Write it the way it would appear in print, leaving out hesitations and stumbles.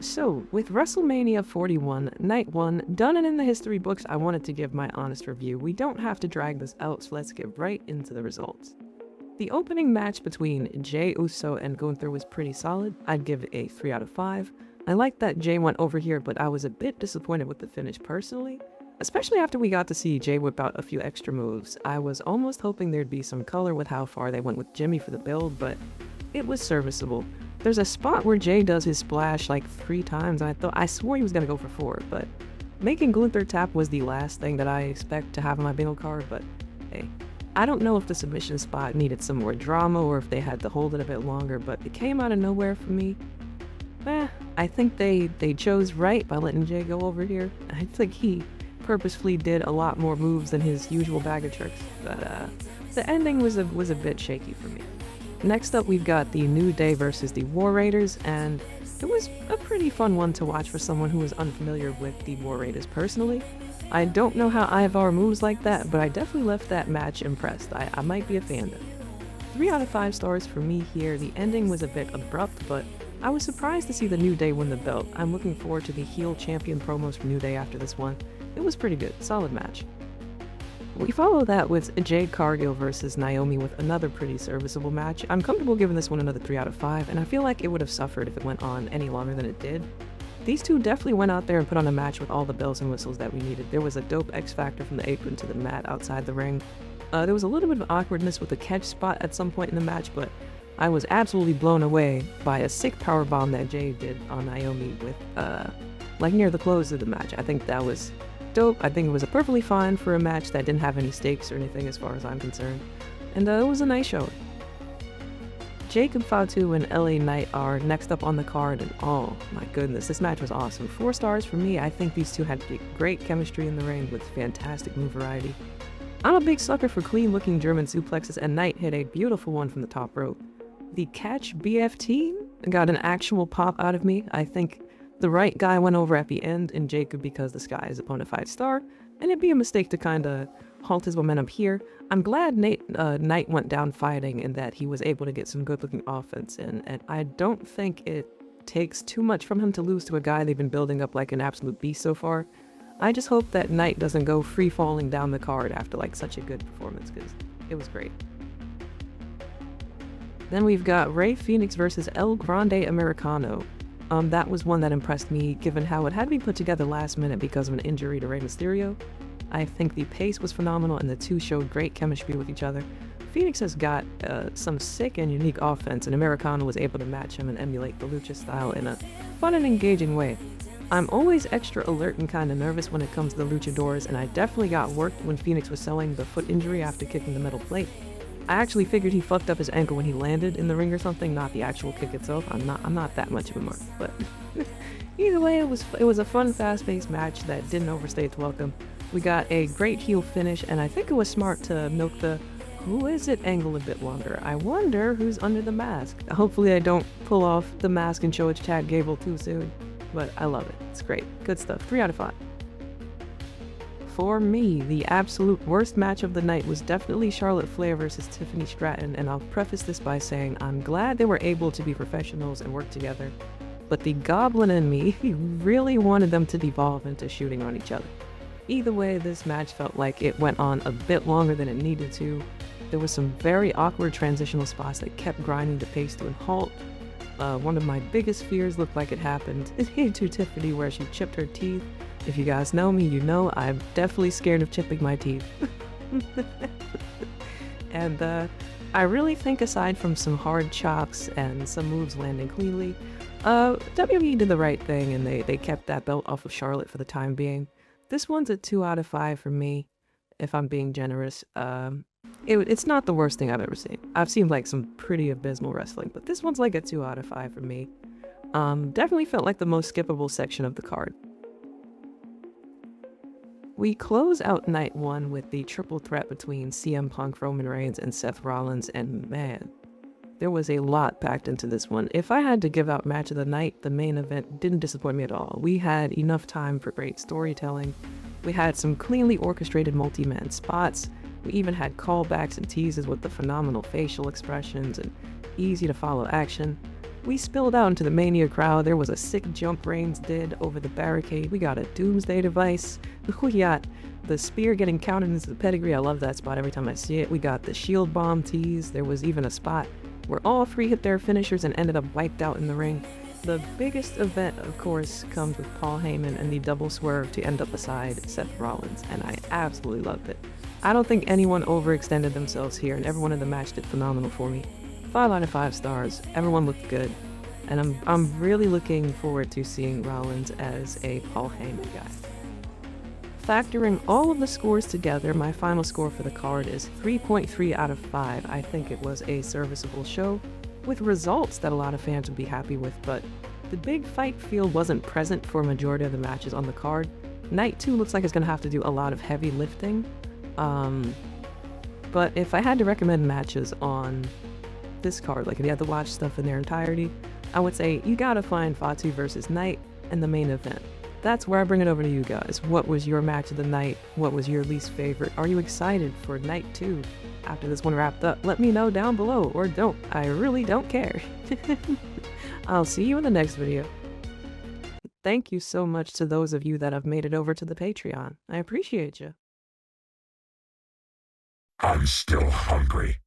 So, with WrestleMania 41, Night 1, done and in the history books, I wanted to give my honest review. We don't have to drag this out, so let's get right into the results. The opening match between Jey Uso and Gunther was pretty solid. I'd give it a 3 out of 5. I liked that Jey went over here, but I was a bit disappointed with the finish personally. Especially after we got to see Jey whip out a few extra moves. I was almost hoping there'd be some color with how far they went with Jimmy for the build, but it was serviceable. There's a spot where Jey does his splash like 3 times, and I swore he was gonna go for 4, but making Gunther tap was the last thing that I expect to have on my bingo card, but hey. I don't know if the submission spot needed some more drama or if they had to hold it a bit longer, but it came out of nowhere for me. I think they chose right by letting Jey go over here. I think he purposefully did a lot more moves than his usual bag of tricks, but the ending was a bit shaky for me. Next up, we've got the New Day versus the War Raiders, and it was a pretty fun one to watch for someone who was unfamiliar with the War Raiders personally. I don't know how Ivar moves like that, but I definitely left that match impressed. I might be a fan of it. 3 out of 5 stars for me here. The ending was a bit abrupt, but I was surprised to see the New Day win the belt. I'm looking forward to the heel champion promos from New Day after this one. It was pretty good, solid match. We follow that with Jade Cargill versus Naomi with another pretty serviceable match. I'm comfortable giving this one another 3 out of 5, and I feel like it would have suffered if it went on any longer than it did. These two definitely went out there and put on a match with all the bells and whistles that we needed. There was a dope X Factor from the apron to the mat outside the ring. There was a little bit of awkwardness with the catch spot at some point in the match, but I was absolutely blown away by a sick powerbomb that Jade did on Naomi with, like near the close of the match. I think that was dope. I think it was a perfectly fine for a match that didn't have any stakes or anything as far as I'm concerned. And it was a nice show. Jacob Fatu and LA Knight are next up on the card, and oh my goodness, this match was awesome. 4 stars for me. I think these two had great chemistry in the ring with fantastic move variety. I'm a big sucker for clean-looking German suplexes, and Knight hit a beautiful one from the top rope. The catch BFT got an actual pop out of me. I think the right guy went over at the end in Jacob because this guy is a bona fide star, and it'd be a mistake to kind of halt his momentum here. I'm glad Knight went down fighting and that he was able to get some good-looking offense in, and I don't think it takes too much from him to lose to a guy they've been building up like an absolute beast so far. I just hope that Knight doesn't go free-falling down the card after like such a good performance, because it was great. Then we've got Rey Fénix versus El Grande Americano. That was one that impressed me, given how it had to be put together last minute because of an injury to Rey Mysterio. I think the pace was phenomenal and the two showed great chemistry with each other. Fénix has got some sick and unique offense, and Americano was able to match him and emulate the lucha style in a fun and engaging way. I'm always extra alert and kind of nervous when it comes to the luchadors, and I definitely got worked when Fénix was selling the foot injury after kicking the metal plate. I actually figured he fucked up his ankle when he landed in the ring or something, not the actual kick itself. I'm not that much of a mark, but either way, it was a fun, fast-paced match that didn't overstay its welcome. We got a great heel finish, and I think it was smart to milk the "who is it" angle a bit longer. I wonder who's under the mask. Hopefully I don't pull off the mask and show it's Chad Gable too soon, but I love it. It's great. Good stuff. 3 out of 5. For me, the absolute worst match of the night was definitely Charlotte Flair versus Tiffany Stratton, and I'll preface this by saying I'm glad they were able to be professionals and work together, but the goblin in me really wanted them to devolve into shooting on each other. Either way, this match felt like it went on a bit longer than it needed to. There was some very awkward transitional spots that kept grinding the pace to a halt. One of my biggest fears looked like it happened to Tiffany, where she chipped her teeth. If you guys know me, you know I'm definitely scared of chipping my teeth. And I really think aside from some hard chops and some moves landing cleanly, WWE did the right thing and they kept that belt off of Charlotte for the time being. This one's a 2 out of 5 for me, if I'm being generous. It's not the worst thing I've ever seen. I've seen like some pretty abysmal wrestling, but this one's like a 2 out of 5 for me. Definitely felt like the most skippable section of the card. We close out night 1 with the triple threat between CM Punk, Roman Reigns, and Seth Rollins, and man, there was a lot packed into this one. If I had to give out match of the night, the main event didn't disappoint me at all. We had enough time for great storytelling. We had some cleanly orchestrated multi-man spots. We even had callbacks and teases with the phenomenal facial expressions and easy to follow action. We spilled out into the Mania crowd. There was a sick jump Reigns did over the barricade. We got a Doomsday device. We got the spear getting counted into the pedigree. I love that spot every time I see it. We got the shield bomb tease. There was even a spot where all three hit their finishers and ended up wiped out in the ring. The biggest event, of course, comes with Paul Heyman and the double swerve to end up beside Seth Rollins, and I absolutely loved it. I don't think anyone overextended themselves here, and everyone in the match did phenomenal for me. 5 out of 5 stars. Everyone looked good, and I'm really looking forward to seeing Rollins as a Paul Heyman guy. Factoring all of the scores together, my final score for the card is 3.3 out of 5. I think it was a serviceable show, with results that a lot of fans would be happy with, but the big fight feel wasn't present for a majority of the matches on the card. Night 2 looks like it's going to have to do a lot of heavy lifting, but if I had to recommend matches on this card, like if you had to watch stuff in their entirety, I would say you gotta find Fatu versus Knight and the main event. That's where I bring it over to you guys. What was your match of the night? What was your least favorite? Are you excited for Night 2 after this one wrapped up? Let me know down below, or don't. I really don't care. I'll see you in the next video. Thank you so much to those of you that have made it over to the Patreon. I appreciate you. I'm still hungry.